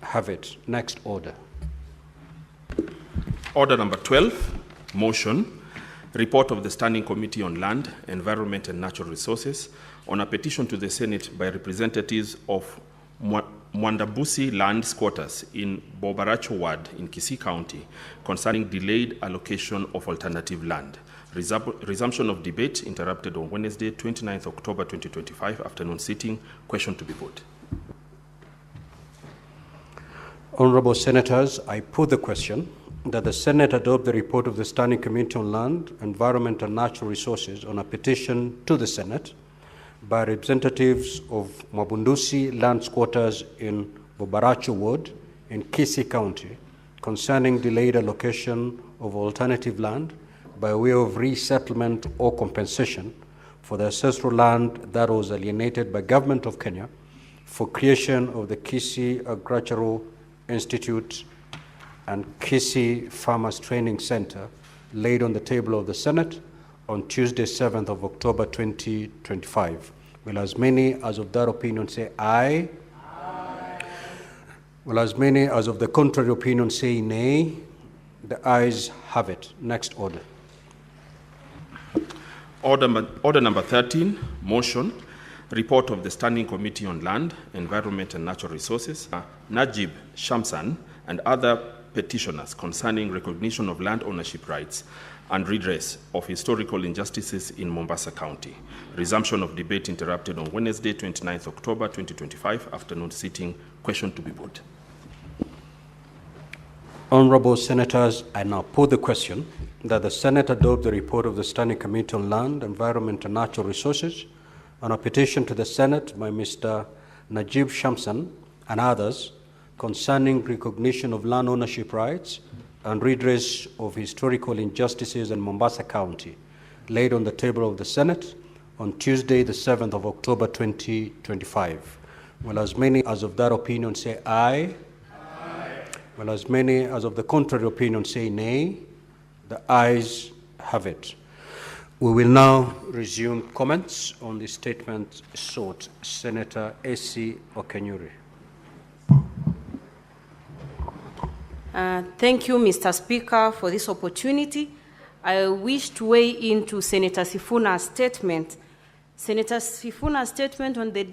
have it. Next order. Order number 12, motion, report of the Standing Committee on Land, Environment and Natural Resources on a petition to the Senate by representatives of Mwandabusi land squatters in Bobaracho Ward in Kisii County concerning delayed allocation of alternative land. Resumption of debate interrupted on Wednesday, 29th October 2025, afternoon sitting. Question to be put. Honorable Senators, I put the question that the Senate adopt the report of the Standing Committee on Land, Environment and Natural Resources on a petition to the Senate by representatives of Mwabundusi land squatters in Bobaracho Ward in Kisii County concerning delayed allocation of alternative land by way of resettlement or compensation for the ancestral land that was alienated by Government of Kenya for creation of the Kisii Agricultural Institute and Kisii Farmers Training Center laid on the table of the Senate on Tuesday, 7th of October 2025. Will as many as of that opinion say aye? Aye. Will as many as of the contrary opinion say nay? The ayes have it. Next order. Order number 13, motion, report of the Standing Committee on Land, Environment and Natural Resources, Najib Shamsan and other petitioners concerning recognition of land ownership rights and redress of historical injustices in Mombasa County. Resumption of debate interrupted on Wednesday, 29th October 2025, afternoon sitting. Question to be put. Honorable Senators, I now put the question that the Senate adopt the report of the Standing Committee on Land, Environment and Natural Resources on a petition to the Senate by Mr. Najib Shamsan and others concerning recognition of land ownership rights and redress of historical injustices in Mombasa County, laid on the table of the Senate on Tuesday, the 7th of October 2025. Will as many as of that opinion say aye? Aye. Will as many as of the contrary opinion say nay? The ayes have it. We will now resume comments on the statement sought. Senator A.C. Okenyuri. Thank you, Mr. Speaker, for this opportunity. I wish to weigh into Senator Sifuna's statement. Senator Sifuna's statement on the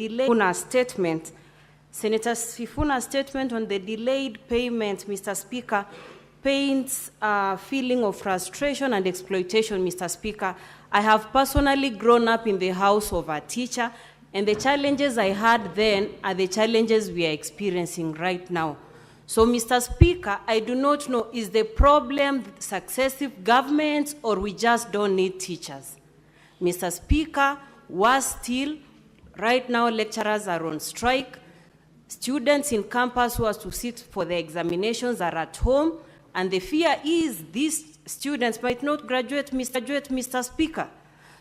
delayed payment, Mr. Speaker, paints a feeling of frustration and exploitation, Mr. Speaker. I have personally grown up in the house of a teacher, and the challenges I had then are the challenges we are experiencing right now. So, Mr. Speaker, I do not know, is the problem successive governments or we just don't need teachers? Mr. Speaker, worse still, right now lecturers are on strike. Students in campus who are to sit for the examinations are at home, and the fear is these students might not graduate, Mr. Speaker.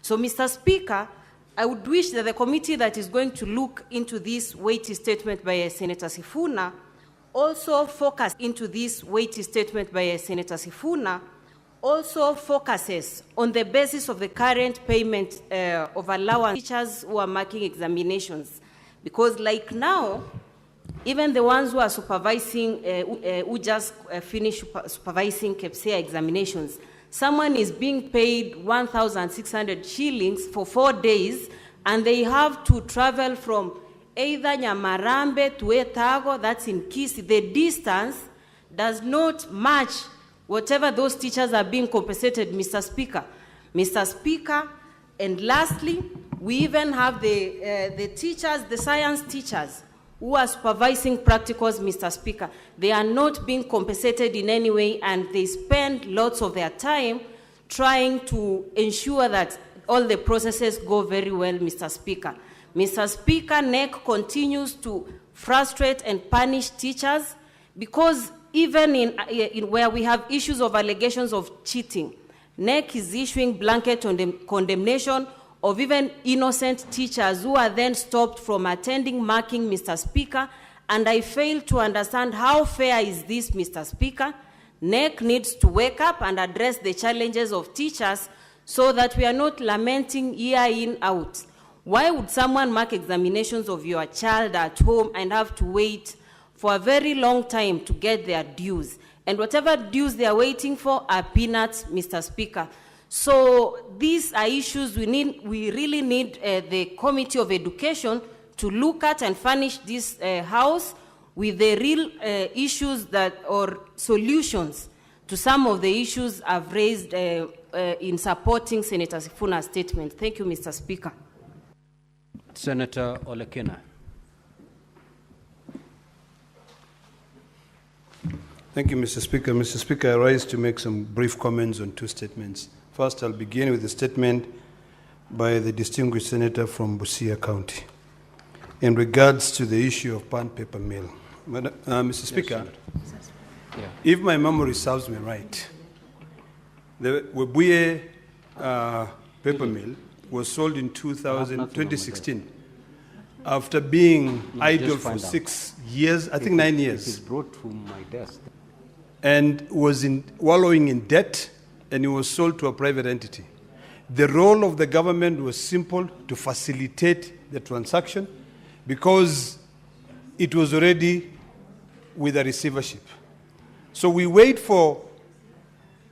So, Mr. Speaker, I would wish that the committee that is going to look into this weighty statement by Senator Sifuna also focuses on the basis of the current payment of allowance teachers who are marking examinations. Because like now, even the ones who are supervising, who just finished supervising KPSEA examinations, someone is being paid 1,600 shillings for 4 days, and they have to travel from either Nyamarambe to Etago, that's in Kisii. The distance does not match whatever those teachers are being compensated, Mr. Speaker. Mr. Speaker, and lastly, we even have the teachers, the science teachers, who are supervising practicals, Mr. Speaker. They are not being compensated in any way, and they spend lots of their time trying to ensure that all the processes go very well, Mr. Speaker. Mr. Speaker, NEC continues to frustrate and punish teachers because even in where we have issues of allegations of cheating, NEC is issuing blanket condemnation of even innocent teachers who are then stopped from attending marking, Mr. Speaker, and I fail to understand how fair is this, Mr. Speaker. NEC needs to wake up and address the challenges of teachers so that we are not lamenting year in, out. Why would someone mark examinations of your child at home and have to wait for a very long time to get their dues. And whatever dues they are waiting for are peanuts, Mr. Speaker. So these are issues we really need the Committee of Education to look at and furnish this House with the real issues or solutions to some of the issues I've raised in supporting Senator Sifuna's statement. Thank you, Mr. Speaker. Senator Olekina. Thank you, Mr. Speaker. Mr. Speaker, I rise to make some brief comments on two statements. First, I'll begin with a statement by the distinguished senator from Busia County in regards to the issue of pan paper mill. Mr. Speaker, if my memory serves me right, the Webuye paper mill was sold in 2016 after being idle for 6 years, I think 9 years. It is brought to my desk. And was wallowing in debt, and it was sold to a private entity. The role of the government was simple: to facilitate the transaction because it was already with a receivership. So we wait for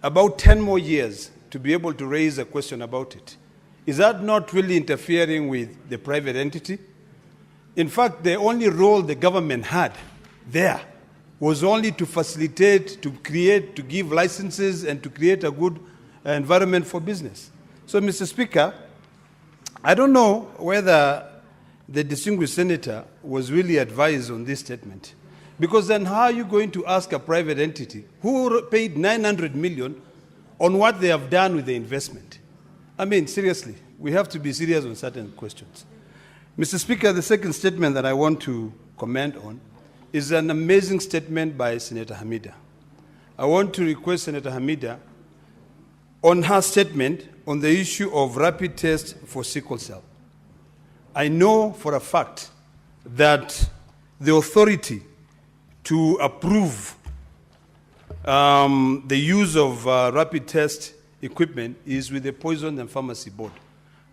about 10 more years to be able to raise a question about it. Is that not really interfering with the private entity? In fact, the only role the government had there was only to facilitate, to create, to give licenses, and to create a good environment for business. So, Mr. Speaker, I don't know whether the distinguished senator was really advised on this statement, because then how are you going to ask a private entity who paid 900 million on what they have done with the investment? I mean, seriously, we have to be serious on certain questions. Mr. Speaker, the second statement that I want to comment on is an amazing statement by Senator Hamida. I want to request Senator Hamida on her statement on the issue of rapid test for sickle cell. I know for a fact that the authority to approve the use of rapid test equipment is with the Poisons and Pharmacy Board,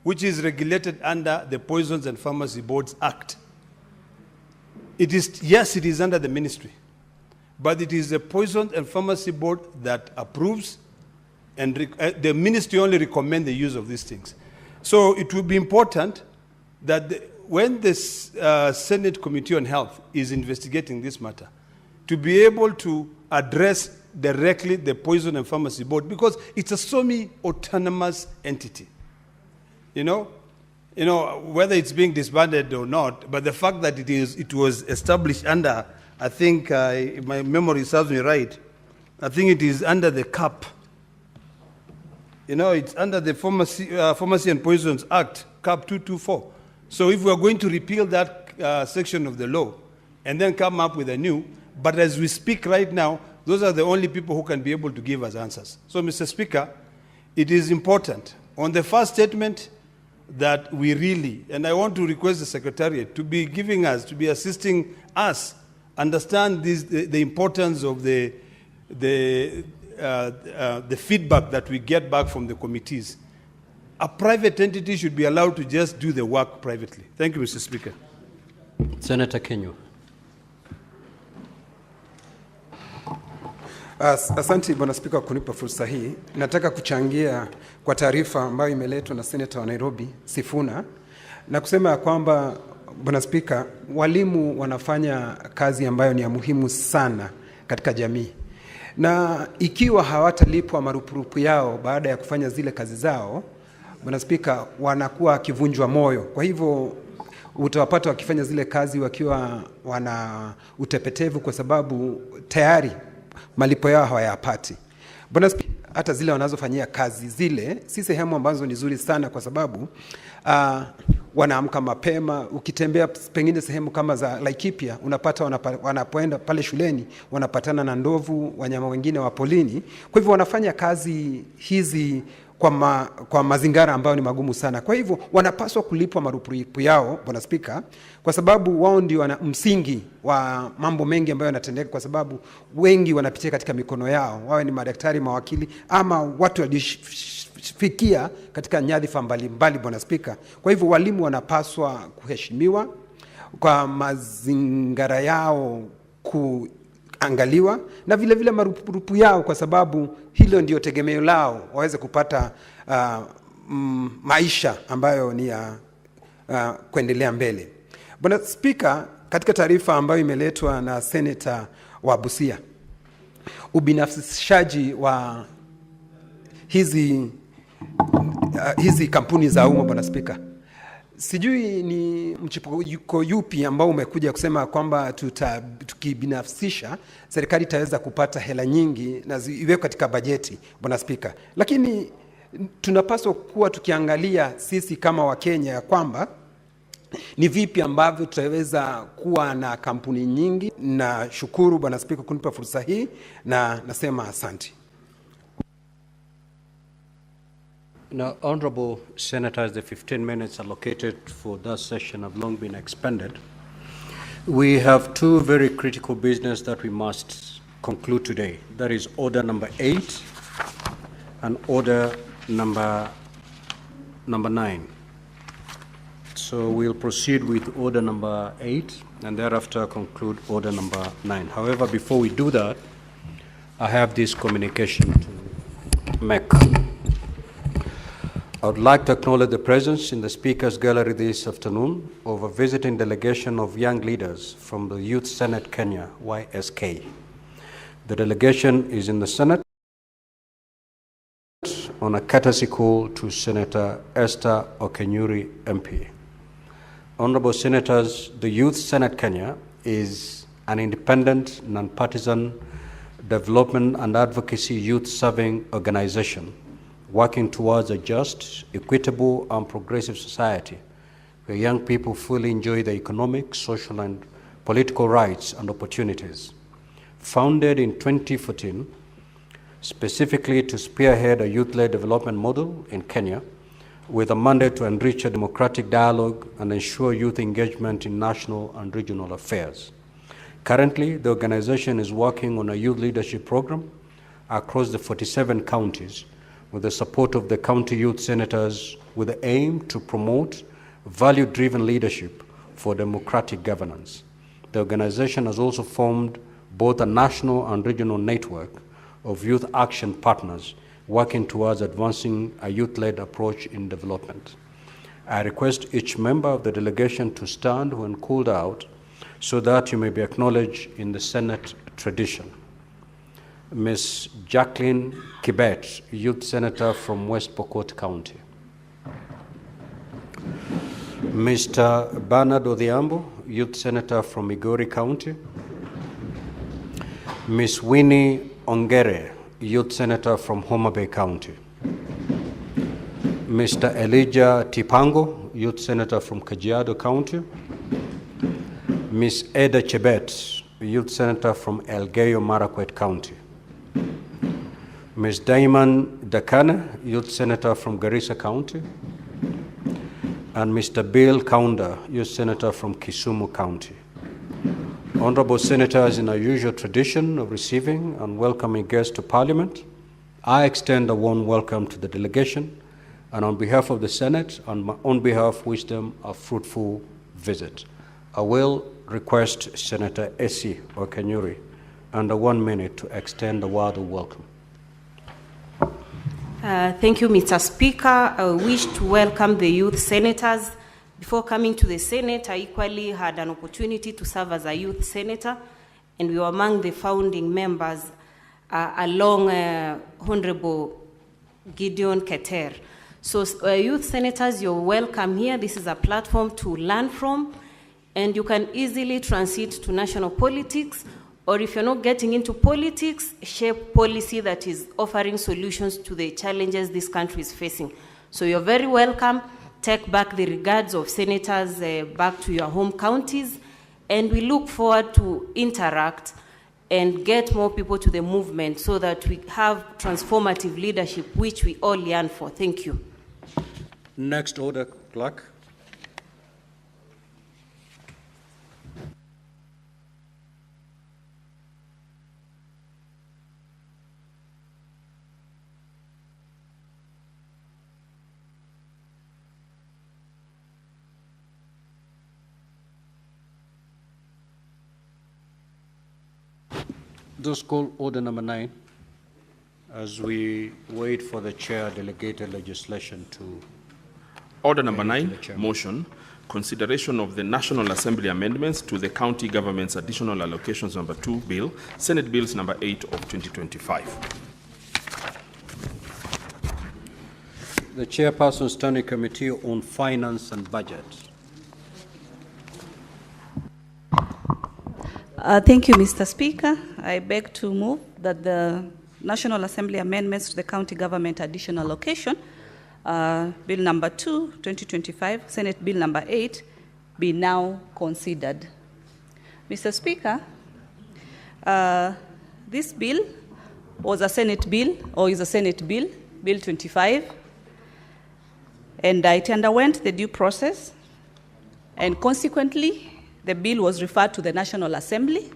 which is regulated under the Poisons and Pharmacy Boards Act. It is under the ministry, but it is the Poisons and Pharmacy Board that approves, and the ministry only recommends the use of these things. So it will be important that when the Senate Committee on Health is investigating this matter, to be able to address directly the Poison and Pharmacy Board, because it's a semi-autonomous entity. You know, whether it's being disbanded or not, but the fact that it was established under, I think, if my memory serves me right, I think it is under the CAP. It's under the Pharmacy and Poisons Act, CAP 224. So if we are going to repeal that section of the law and then come up with a new, but as we speak right now, those are the only people who can be able to give us answers. So, Mr. Speaker, it is important on the first statement that we really, and I want to request the Secretariat to be giving us, to be assisting us understand the importance of the feedback that we get back from the committees. A private entity should be allowed to just do the work privately. Thank you, Mr. Speaker. Senator Kenyu. Asante Bwana Spika kunipa fursa hii. Nataka kuchangia kwa taarifa ambayo imeletwa na Senator wa Nairobi Sifuna na kusema kwamba Bwana Spika, walimu wanafanya kazi ambayo ni ya muhimu sana katika jamii. Na ikiwa hawatalipwa marupurupu yao baada ya kufanya zile kazi zao, Bwana Spika, wanakuwa kivunjwa moyo. Kwa hivyo utawapata wakifanya zile kazi wakiwa wana utepetevu kwa sababu tayari malipo yao hawayapati. Bwana Spika, hata zile wanazofanyia kazi zile si sehemu ambazo ni nzuri sana kwa sababu wanaamka mapema. Ukitembea pengine sehemu kama za Laikipia unapata wanapoenda pale shuleni wanapatana na ndovu, wanyama wengine wa polini. Kwa hivyo wanafanya kazi hizi kwa mazingara ambayo ni magumu sana. Kwa hivyo wanapaswa kulipwa marupurupu yao, Bwana Spika, kwa sababu wao ndio wana msingi wa mambo mengi ambayo yanatendeka, kwa sababu wengi wanapitia katika mikono yao, wawe ni madaktari, mawakili ama watu waliofikia katika nyadhifa mbalimbali, Bwana Spika. Kwa hivyo walimu wanapaswa kuheshimiwa kwa mazingara yao kuangaliwa na vile vile marupurupu yao, kwa sababu hilo ndio tegemeo lao waweze kupata maisha ambayo ni ya kuendelea mbele. Bwana Spika, katika taarifa ambayo imeletwa na Senator wa Busia, ubinafsishaji wa hizi kampuni za umma, Bwana Spika, sijui ni mchipuko yupi ambao umekuja kusema kwamba tukibinafsisha serikali itaweza kupata hela nyingi na iwe katika bajeti, Bwana Spika. Lakini tunapaswa kuwa tukiangalia sisi kama Wakenya ya kwamba ni vipi ambavyo tutaweza kuwa na kampuni nyingi. Na shukuru Bwana Spika kunipa fursa hii na nasema asante. Now, Honorable Senators, the 15 minutes allocated for that session have long been expended. We have two very critical business that we must conclude today. That is order number 8 and order number 9. So we'll proceed with order number 8 and thereafter conclude order number 9. However, before we do that, I have this communication to make. I would like to acknowledge the presence in the Speaker's Gallery this afternoon of a visiting delegation of young leaders from the Youth Senate Kenya, YSK. The delegation is in the Senate on a courtesy call to Senator Esther Okenyuri, MP. Honorable Senators, the Youth Senate Kenya is an independent, non-partisan development and advocacy youth-serving organization working towards a just, equitable, and progressive society where young people fully enjoy their economic, social, and political rights and opportunities. Founded in 2014, specifically to spearhead a youth-led development model in Kenya with a mandate to enrich a democratic dialogue and ensure youth engagement in national and regional affairs. Currently, the organization is working on a youth leadership program across the 47 counties with the support of the county youth senators with the aim to promote value-driven leadership for democratic governance. The organization has also formed both a national and regional network of youth action partners working towards advancing a youth-led approach in development. I request each member of the delegation to stand when called out so that you may be acknowledged in the Senate tradition. Ms. Jacqueline Kibet, Youth Senator from West Pokot County. Mr. Bernard Odhiambo, Youth Senator from Migori County. Ms. Winnie Ongere, Youth Senator from Homa Bay County. Mr. Elijah Tipango, Youth Senator from Kajiado County. Ms. Eda Chebet, Youth Senator from Elgeyo Marakwet County. Ms. Diamond Dakana, Youth Senator from Garissa County. And Mr. Bill Kaunda, Youth Senator from Kisumu County. Honorable Senators, in our usual tradition of receiving and welcoming guests to Parliament, I extend a warm welcome to the delegation, and on behalf of the Senate, and on behalf, wish them a fruitful visit. I will request Senator Esi Okenyuri under 1 minute to extend a word of welcome. Thank you, Mr. Speaker. I wish to welcome the youth senators. Before coming to the Senate, I equally had an opportunity to serve as a youth senator, and we were among the founding members along Honorable Gideon Keter. So youth senators, you're welcome here. This is a platform to learn from, and you can easily transit to national politics, or if you're not getting into politics, shape policy that is offering solutions to the challenges this country is facing. So you're very welcome. Take back the regards of senators back to your home counties, and we look forward to interact and get more people to the movement so that we have transformative leadership, which we all yearn for. Thank you. Next order, clerk. Those call order number 9 as we wait for the chair delegated legislation to. Order number Ready to 9, the chairman. motion, consideration of the National Assembly amendments to the county government's additional allocations number 2 bill, Senate Bills number 8 of 2025. The chairperson standing committee on finance and budget. Thank you, Mr. Speaker. I beg to move that the National Assembly amendments to the county government additional allocation, Bill number 2, 2025, Senate Bill number 8, be now considered. Mr. Speaker, this bill was a Senate bill, or is a Senate bill, Bill 25, and it underwent the due process, and consequently, the bill was referred to the National Assembly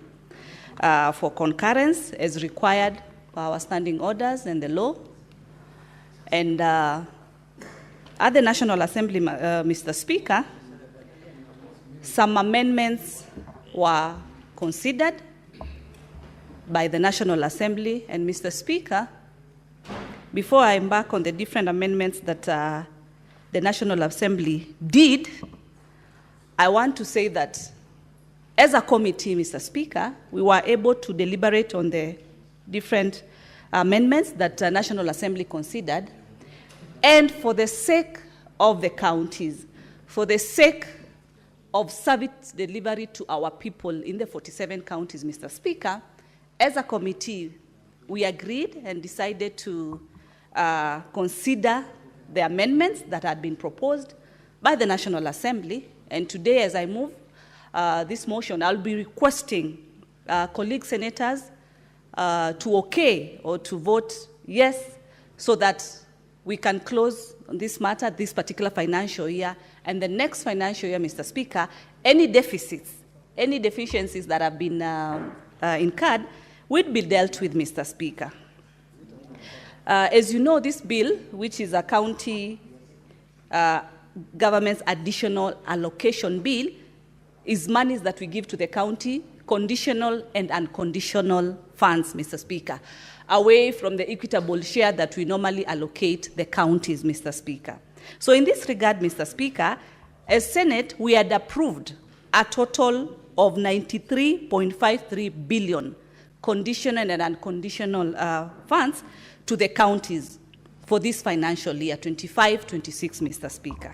for concurrence as required by our standing orders and the law. And at the National Assembly, Mr. Speaker, some amendments were considered by the National Assembly. And Mr. Speaker, before I embark on the different amendments that the National Assembly did, I want to say that as a committee, Mr. Speaker, we were able to deliberate on the different amendments that the National Assembly considered. And for the sake of the counties, for the sake of service delivery to our people in the 47 counties, Mr. Speaker, as a committee, we agreed and decided to consider the amendments that had been proposed by the National Assembly. And today, as I move this motion, I'll be requesting colleague senators to okay or to vote yes, so that we can close on this matter this particular financial year, and the next financial year, Mr. Speaker, any deficits, any deficiencies that have been incurred will be dealt with, Mr. Speaker. As you know, this bill, which is a county government's additional allocation bill, is monies that we give to the county, conditional and unconditional funds, Mr. Speaker, away from the equitable share that we normally allocate the counties, Mr. Speaker. So in this regard, Mr. Speaker, as Senate, we had approved a total of 93.53 billion conditional and unconditional funds to the counties for this financial year, 25-26, Mr. Speaker.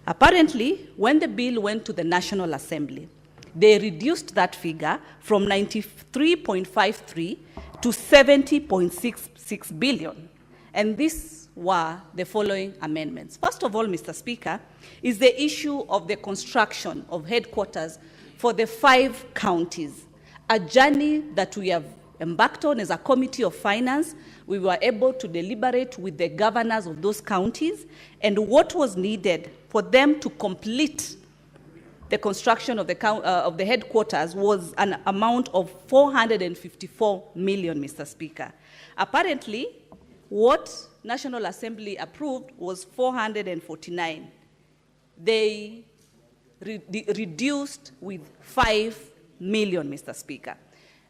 Apparently, when the bill went to the National Assembly, they reduced that figure from 93.53 to 70.66 billion. And these were the following amendments. First of all, Mr. Speaker, is the issue of the construction of headquarters for the 5 counties, a journey that we have embarked on as a committee of finance. We were able to deliberate with the governors of those counties, and what was needed for them to complete the construction of the headquarters was an amount of 454 million, Mr. Speaker. Apparently, what National Assembly approved was 449. They reduced with 5 million, Mr. Speaker.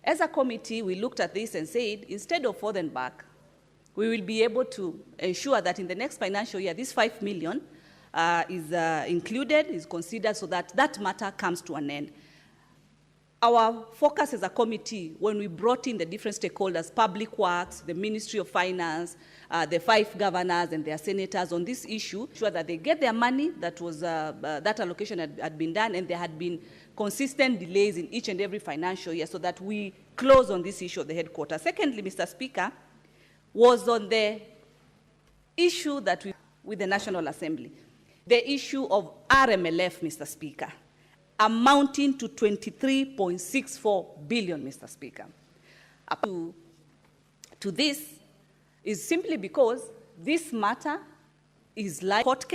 As a committee, we looked at this and said, instead of forth and back, we will be able to ensure that in the next financial year, this 5 million is included, is considered, so that that matter comes to an end. Our focus as a committee, when we brought in the different stakeholders, Public Works, the Ministry of Finance, the 5 governors and their senators on this issue, sure that they get their money, that was that allocation had been done, and there had been consistent delays in each and every financial year, so that we close on this issue of the headquarters. Secondly, Mr. Speaker, was on the issue that we with the National Assembly, the issue of RMLF, Mr. Speaker, amounting to 23.64 billion, Mr. Speaker. Up to this is simply because this matter is like court case.